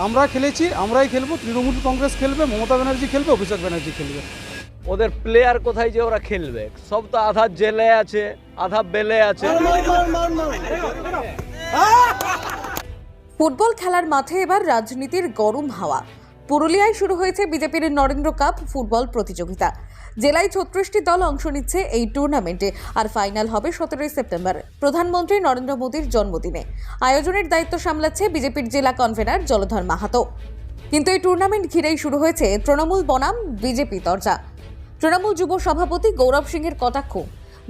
আমরা খেলেছি, আমরাই খেলবো, তৃণমূল কংগ্রেস খেলবে, মমতা ব্যানার্জি খেলবে, অভিষেক ব্যানার্জি খেলবে। ওদের প্লেয়ার কোথায় যে ওরা খেলবে? সব তো আধা জেলে আছে, আধা বেলে আছে। ফুটবল খেলার মাঠে এবার রাজনীতির গরম হাওয়া। পুরুলিয়ায় শুরু হয়েছে বিজেপির নরেন্দ্র কাপ ফুটবল প্রতিযোগিতা। জেলায় 36টি দল অংশ নিচ্ছে এই টুর্নামেন্টে, আর ফাইনাল হবে 17 সেপ্টেম্বর প্রধানমন্ত্রী নরেন্দ্র মোদীর জন্মদিনে। আয়োজনের দায়িত্ব সামলাচ্ছে বিজেপির জেলা কনভেনার জলধর মাহাতো। কিন্তু এই টুর্নামেন্ট ঘিরেই শুরু হয়েছে তৃণমূল বনাম বিজেপি তরজা। তৃণমূল যুব সভাপতি গৌরব সিংহের কটাক্ষ,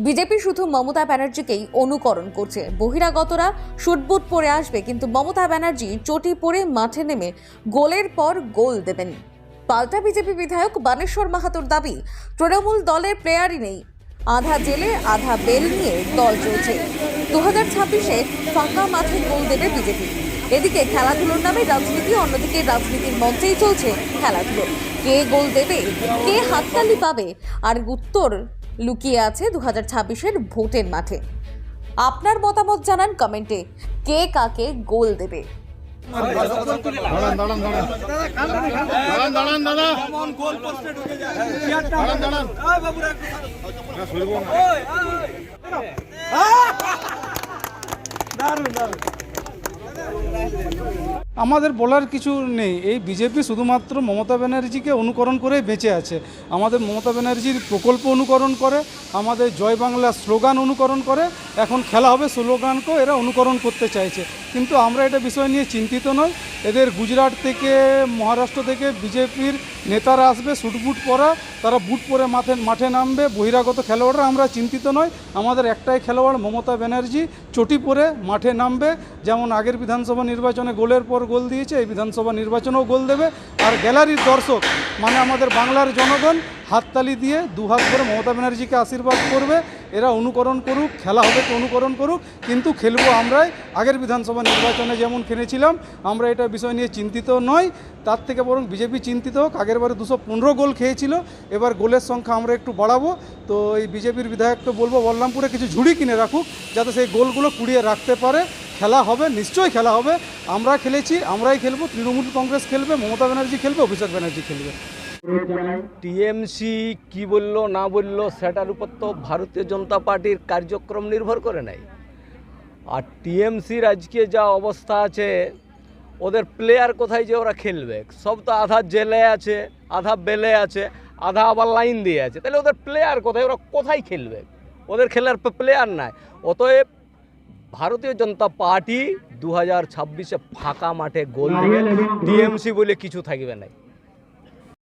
বিজেপি শুধু মমতা ব্যানার্জিকেই অনুকরণ করছে। বহিরাগতরা শুটবুট পরে আসবে, কিন্তু মমতা ব্যানার্জি চটি পরে মাঠে নেমে গোলের পর গোল দেবেন। পাল্টা বিজেপি বিধায়ক বানেশ্বর মাহাতোর দাবি, তৃণমূল দলের প্লেয়ারই নেই, আধা জেলে আধা বেল নিয়ে দল চলছে। 2026-এ ফাঁকা মাঠে গোল দেবে বিজেপি। এদিকে খেলাধুলোর নামে রাজনীতি, অন্যদিকে রাজনীতির মঞ্চেই চলছে খেলাধুলো। কে গোল দেবে, কে হাততালি পাবে, আর উত্তর লুকিয়ে আছে 2026-এর ভোটের মাঠে। আপনার মতামত জানান কমেন্টে, কে কাকে গোল দেবে। আমাদের বলার কিছু নেই। এই বিজেপি শুধুমাত্র মমতা ব্যানার্জিকে অনুকরণ করেই বেঁচে আছে। আমাদের মমতা ব্যানার্জির প্রকল্প অনুকরণ করে, আমাদের জয় বাংলা স্লোগান অনুকরণ করে। এখন খেলা হবে স্লোগানকেও এরা অনুকরণ করতে চাইছে, কিন্তু আমরা এটা বিষয় নিয়ে চিন্তিত নই। এদের গুজরাট থেকে, মহারাষ্ট্র থেকে বিজেপির নেতারা আসবে স্যুটবুট পরা, তারা বুট পরে মাঠে নামবে। বহিরাগত খেলোয়াড়রা আমরা চিন্তিত নয়। আমাদের একটাই খেলোয়াড় মমতা ব্যানার্জি, চটি পরে মাঠে নামবে। যেমন আগের বিধানসভা নির্বাচনে গোলের পর গোল দিয়েছে, এই বিধানসভা নির্বাচনেও গোল দেবে। আর গ্যালারির দর্শক মানে আমাদের বাংলার জনগণ হাততালি দিয়ে দুহাত করে মমতা ব্যানার্জিকে আশীর্বাদ করবে। এরা অনুকরণ করুক, খেলা হবে তো অনুকরণ করুক, কিন্তু খেলবো আমরাই। আগের বিধানসভা নির্বাচনে যেমন খেলেছিলাম, আমরা এটা বিষয় নিয়ে চিন্তিত নই। তার থেকে বরং বিজেপি চিন্তিত হোক। আগেরবারে 215 গোল খেয়েছিল, এবার গোলের সংখ্যা আমরা একটু বাড়াবো। তো এই বিজেপির বিধায়ককে বলবো বলরামপুরে কিছু ঝুড়ি কিনে রাখুক, যাতে সেই গোলগুলো কুড়িয়ে রাখতে পারে। খেলা হবে, নিশ্চয়ই খেলা হবে। আমরা খেলেছি, আমরাই খেলবো, তৃণমূল কংগ্রেস খেলবে, মমতা ব্যানার্জি খেলবে, অভিষেক ব্যানার্জি খেলবে। টিএমসি কি বলল না বলল সেটার উপর তো ভারতীয় জনতা পার্টির কার্যক্রম নির্ভর করে নাই। আর টিএমসির আজকে যা অবস্থা আছে, ওদের প্লেয়ার কোথায় যে ওরা খেলবে? সব তো আধা জেলে আছে, আধা বেলে আছে, আধা আবার লাইন দিয়ে আছে। তাহলে ওদের প্লেয়ার কোথায়? ওরা কোথায় খেলবে? ওদের খেলার প্লেয়ার নাই। অতএব ভারতীয় জনতা পার্টি 2026-এ ফাঁকা মাঠে গোল দিবে, টিএমসি বলে কিছু থাকবে না।